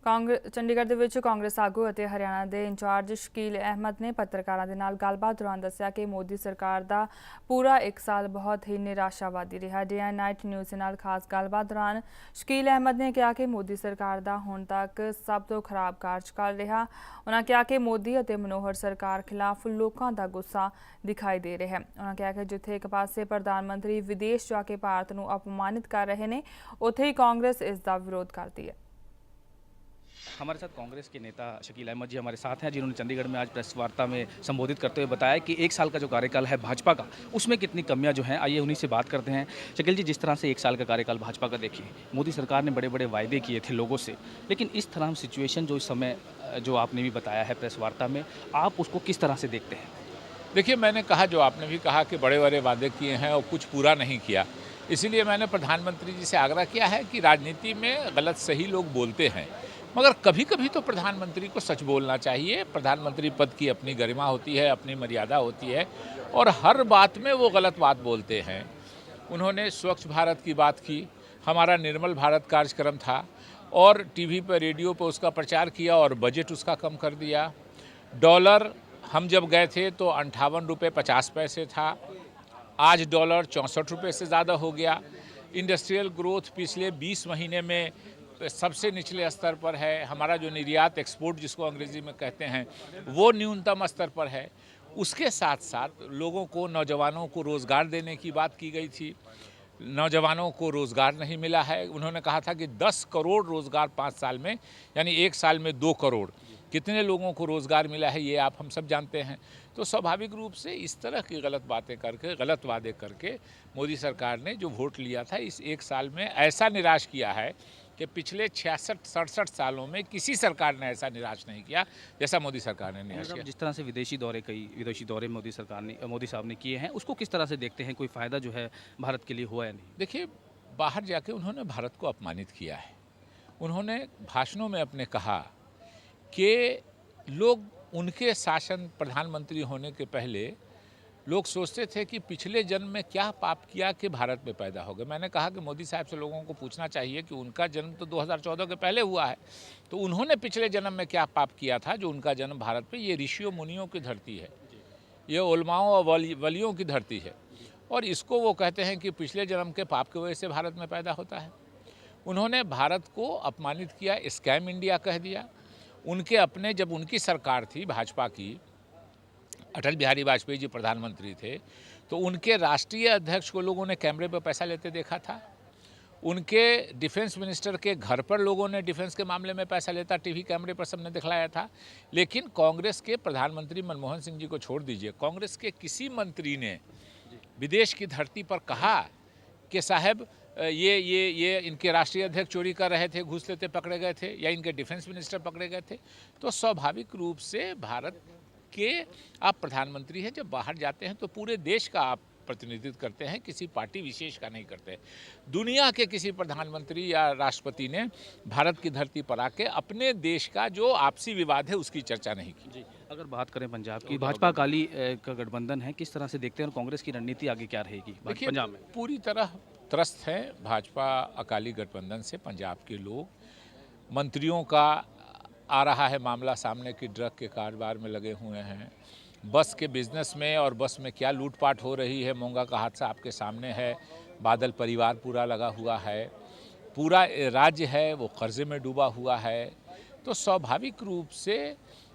ਚੰਡੀਗੜ੍ਹ ਦੇ ਵਿੱਚ ਕਾਂਗਰਸ ਆਗੂ ਅਤੇ ਹਰਿਆਣਾ ਦੇ ਇੰਚਾਰਜ ਸ਼ਕੀਲ ਅਹਿਮਦ ਨੇ ਪੱਤਰਕਾਰਾਂ ਦੇ ਨਾਲ ਗੱਲਬਾਤ ਦੌਰਾਨ ਦੱਸਿਆ ਕਿ ਮੋਦੀ ਸਰਕਾਰ ਦਾ ਪੂਰਾ 1 ਸਾਲ ਬਹੁਤ ਹੀ ਨਿਰਾਸ਼ਾਵਾਦੀ ਰਿਹਾ। ਡੇ ਐਂਡ ਨਾਈਟ ਨਿਊਜ਼ ਦੇ ਨਾਲ ਖਾਸ ਗੱਲਬਾਤ ਦੌਰਾਨ ਸ਼ਕੀਲ ਅਹਿਮਦ ਨੇ ਕਿਹਾ ਕਿ ਮੋਦੀ ਸਰਕਾਰ ਦਾ ਹੁਣ ਤੱਕ ਸਭ ਤੋਂ ਖਰਾਬ ਕਾਰਜਕਾਲ ਰਿਹਾ। ਉਨ੍ਹਾਂ ਕਿਹਾ ਕਿ ਮੋਦੀ ਅਤੇ ਮਨੋਹਰ ਸਰਕਾਰ ਖਿਲਾਫ ਲੋਕਾਂ ਦਾ ਗੁੱਸਾ ਦਿਖਾਈ ਦੇ ਰਿਹਾ ਹੈ। ਉਨ੍ਹਾਂ ਕਿਹਾ ਕਿ ਜਿੱਥੇ ਇੱਕ ਪਾਸੇ ਪ੍ਰਧਾਨ ਮੰਤਰੀ ਵਿਦੇਸ਼ ਜਾ ਕੇ ਭਾਰਤ ਨੂੰ ਅਪਮਾਨਿਤ कर रहे हैं, उत्थे ही कांग्रेस इसका विरोध करती है। हमारे साथ कांग्रेस के नेता शकील अहमद जी हमारे साथ हैं, जिन्होंने चंडीगढ़ में आज प्रेस वार्ता में संबोधित करते हुए बताया कि 1 साल का जो कार्यकाल है भाजपा का, उसमें कितनी कमियां जो हैं। आइए उन्हीं से बात करते हैं। शकील जी, जिस तरह से 1 साल का कार्यकाल भाजपा का देखिए, मोदी सरकार ने बड़े बड़े वायदे किए थे लोगों से, लेकिन इस तरह सिचुएशन जो इस समय जो आपने भी बताया है प्रेस वार्ता में, आप उसको किस तरह से देखते हैं? देखिए, मैंने कहा, जो आपने भी कहा कि बड़े बड़े वादे किए हैं और कुछ पूरा नहीं किया, इसीलिए मैंने प्रधानमंत्री जी से आग्रह किया है कि राजनीति में गलत सही लोग बोलते हैं, मगर कभी कभी तो प्रधानमंत्री को सच बोलना चाहिए। प्रधानमंत्री पद की अपनी गरिमा होती है, अपनी मर्यादा होती है, और हर बात में वो गलत बात बोलते हैं। उन्होंने स्वच्छ भारत की बात की, हमारा निर्मल भारत कार्यक्रम था, और टीवी पर रेडियो पर उसका प्रचार किया और बजट उसका कम कर दिया। डॉलर हम जब गए थे तो 58 रुपये 50 पैसे था, आज डॉलर 64 रुपये से ज़्यादा हो गया। इंडस्ट्रियल ग्रोथ पिछले 20 महीने में सबसे निचले स्तर पर है। हमारा जो निर्यात एक्सपोर्ट जिसको अंग्रेज़ी में कहते हैं, वो न्यूनतम स्तर पर है। उसके साथ साथ लोगों को, नौजवानों को रोज़गार देने की बात की गई थी। नौजवानों को रोज़गार नहीं मिला है। उन्होंने कहा था कि 10 करोड़ रोज़गार 5 साल में, यानी 1 साल में 2 करोड़। कितने लोगों को रोज़गार मिला है ये आप हम सब जानते हैं। तो स्वाभाविक रूप से इस तरह की गलत बातें करके, गलत वादे करके मोदी सरकार ने जो वोट लिया था, इस 1 साल में ऐसा निराश किया है कि पिछले 66-67 सालों में किसी सरकार ने ऐसा निराश नहीं किया जैसा मोदी सरकार ने निराश किया। जिस तरह से विदेशी दौरे मोदी साहब ने किए हैं, उसको किस तरह से देखते हैं? कोई फ़ायदा जो है भारत के लिए हुआ है नहीं? देखिए, बाहर जाके उन्होंने भारत को अपमानित किया है। उन्होंने भाषणों में अपने कहा कि लोग, उनके शासन प्रधानमंत्री होने के पहले लोग सोचते थे कि पिछले जन्म में क्या पाप किया कि भारत में पैदा हो गए। मैंने कहा कि मोदी साहब से लोगों को पूछना चाहिए कि उनका जन्म तो 2014 के पहले हुआ है, तो उन्होंने पिछले जन्म में क्या पाप किया था जो उनका जन्म भारत पे। ये ऋषियों मुनियों की धरती है, ये उलमाओं और वलियों की धरती है, और इसको वो कहते हैं कि पिछले जन्म के पाप की वजह से भारत में पैदा होता है। उन्होंने भारत को अपमानित किया, स्कैम इंडिया कह दिया। उनके अपने, जब उनकी सरकार थी भाजपा की, अटल बिहारी वाजपेयी जी प्रधानमंत्री थे, तो उनके राष्ट्रीय अध्यक्ष को लोगों ने कैमरे पर पैसा लेते देखा था। उनके डिफेंस मिनिस्टर के घर पर लोगों ने डिफेंस के मामले में पैसा लेता टीवी कैमरे पर सबने दिखलाया था। लेकिन कांग्रेस के प्रधानमंत्री मनमोहन सिंह जी को छोड़ दीजिए, कांग्रेस के किसी मंत्री ने विदेश की धरती पर कहा कि साहब ये इनके राष्ट्रीय अध्यक्ष चोरी कर रहे थे, घूस लेते पकड़े गए थे, या इनके डिफेंस मिनिस्टर पकड़े गए थे। तो स्वाभाविक रूप से भारत के आप प्रधानमंत्री हैं, जब बाहर जाते हैं तो पूरे देश का आप प्रतिनिधित्व करते हैं, किसी पार्टी विशेष का नहीं करते। दुनिया के किसी प्रधानमंत्री या राष्ट्रपति ने भारत की धरती पर आके अपने देश का जो आपसी विवाद है उसकी चर्चा नहीं की। जी, अगर बात करें पंजाब की, भाजपा अकाली का गठबंधन है, किस तरह से देखते हैं और कांग्रेस की रणनीति आगे क्या रहेगी पंजाब में? पूरी तरह त्रस्त है भाजपा अकाली गठबंधन से पंजाब के लोग। मंत्रियों का आ रहा है मामला सामने कि ड्रग के कारोबार में लगे हुए हैं, बस के बिजनेस में, और बस में क्या लूटपाट हो रही है। मोंगा का हादसा आपके सामने है, बादल परिवार पूरा लगा हुआ है, पूरा राज्य है वो कर्जे में डूबा हुआ है। तो स्वाभाविक रूप से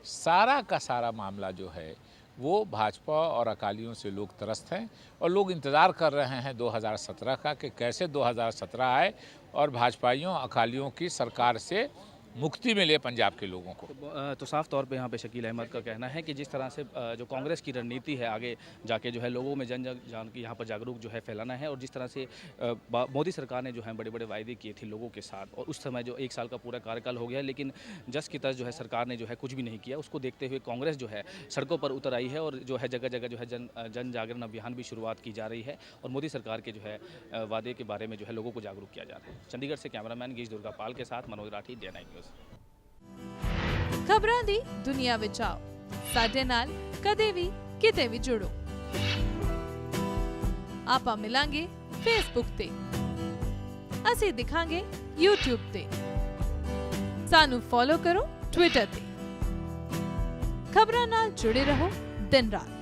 सारा का सारा मामला जो है वो भाजपा और अकालियों से लोग त्रस्त हैं, और लोग इंतज़ार कर रहे हैं 2017 का कि कैसे 2017 आए और भाजपाइयों अकालियों की सरकार से मुक्ति मिले पंजाब के लोगों को। तो साफ तौर पे यहाँ पे शकील अहमद का कहना है कि जिस तरह से जो कांग्रेस की रणनीति है आगे जाके जो है लोगों में जन की यहाँ पर जागरूक जो है फैलाना है, और जिस तरह से मोदी सरकार ने जो है बड़े बड़े वायदे किए थे लोगों के साथ, और उस समय जो 1 साल का पूरा कार्यकाल हो गया, लेकिन जस की तस जो है सरकार ने जो है कुछ भी नहीं किया। उसको देखते हुए कांग्रेस जो है सड़कों पर उतर आई है, और जो है जगह जगह जो है जन जागरण अभियान भी शुरुआत की जा रही है, और मोदी सरकार के जो है वादे के बारे में जो है लोगों को जागरूक किया जा रहा है। चंडीगढ़ से कैमरामैन गीश दुर्गापाल के साथ Manoj Rathi, day night news. खबरां दी दुनिया विच आओ, साडे नाल कदे भी किते भी जुड़ो। आपां मिलांगे फेसबुक ते, असीं दिखांगे यूट्यूब ते, सानू फॉलो करो ट्विटर ते। खबरां नाल जुड़े रहो दिन रात।